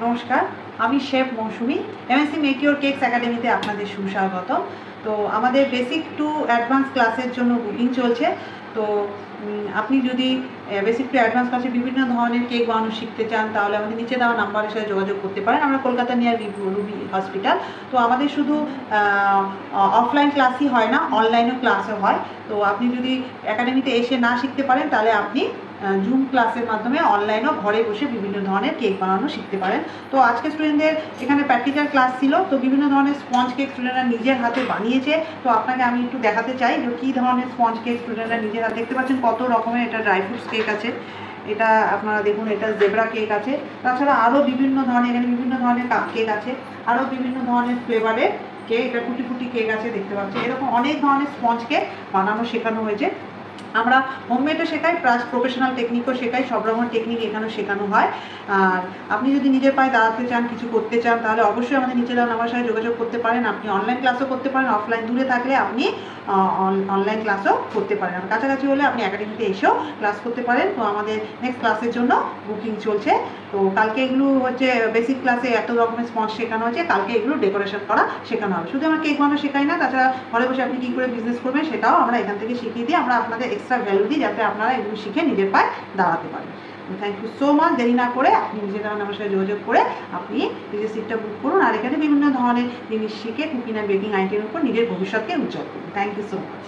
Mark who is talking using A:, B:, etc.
A: নমস্কার, আমি chef Mousumi. MSc make your cakes একাডেমিতে আপনাদের সুস্বাগত। তো আমাদের বেসিক টু অ্যাডভান্স ক্লাসের জন্য বুকিং চলছে। তো আপনি যদি বেসিক টু অ্যাডভান্স ক্লাসে বিভিন্ন ধরনের কেক বানানো শিখতে চান, তাহলে আমাদের নিচে দেওয়া নাম্বারের সাথে যোগাযোগ করতে পারেন। আমরা কলকাতা নিয়ার রুবি হসপিটাল। তো আমাদের শুধু অফলাইন ক্লাসই হয় না, অনলাইনেও ক্লাসও হয়। তো আপনি যদি একাডেমিতে এসে না শিখতে পারেন, তাহলে আপনি জুম ক্লাসের মাধ্যমে অনলাইনেও ঘরে বসে বিভিন্ন ধরনের কেক বানানো শিখতে পারেন। তো আজকে স্টুডেন্টদের এখানে প্র্যাকটিক্যাল ক্লাস ছিল। তো বিভিন্ন ধরনের স্পঞ্জ কেক স্টুডেন্টরা নিজের হাতে বানিয়েছে। তো আপনাকে আমি একটু দেখাতে চাই যে কী ধরনের স্পঞ্জ কেক স্টুডেন্টরা নিজের হাতে। দেখতে পাচ্ছেন কত রকমের এটা ড্রাই ফ্রুটস কেক আছে, এটা আপনারা দেখুন, এটা জেব্রা কেক আছে। তাছাড়া আরও বিভিন্ন ধরনের, এখানে বিভিন্ন ধরনের কাপ কেক আছে, আরও বিভিন্ন ধরনের ফ্লেভারের কেক, এটা টুটি ফুটি কেক আছে দেখতে পাচ্ছেন। এরকম অনেক ধরনের স্পঞ্জ কেক বানানো শেখানো হয়েছে। আমরা হোমমেডও শেখাই, প্লাস প্রফেশনাল টেকনিকও শেখাই। সব রকমের টেকনিক এখানেও শেখানো হয়। আর আপনি যদি নিজের পায়ে দাঁড়াতে চান, কিছু করতে চান, তাহলে অবশ্যই আমাদের নিচে দেওয়া আমার সাথে যোগাযোগ করতে পারেন। আপনি অনলাইন ক্লাসও করতে পারেন, অফলাইন দূরে থাকলে আপনি অনলাইন ক্লাসও করতে পারেন। আর কাছাকাছি হলে আপনি একাডেমিতে এসেও ক্লাস করতে পারেন। তো আমাদের নেক্সট ক্লাসের জন্য বুকিং চলছে। তো কালকে এগুলো হচ্ছে বেসিক ক্লাসে এত রকমের স্পঞ্জ শেখানো হচ্ছে, কালকে এগুলো ডেকোরেশন করা শেখানো হবে। শুধু আমরা কেক বানানো শেখাই না, তাছাড়া ঘরে বসে আপনি কী করে বিজনেস করবেন সেটাও আমরা এখান থেকে শিখিয়ে দিই। আমরা আপনাদের এক্সট্রা ভ্যালু দিই, যাতে আপনারা এগুলো শিখে নিজের পায়ে দাঁড়াতে পারেন। Thank you so much. দেরি না করে আপনি নিজের আমার সাথে যোগাযোগ করে আপনি নিজের সিটটা বুক করুন। আর এখানে বিভিন্ন ধরনের জিনিস শিখে কুকিং অ্যান্ড বেকিং আইটেমের উপর নিজের ভবিষ্যৎকে উজ্জ্বল করুন। Thank you so much.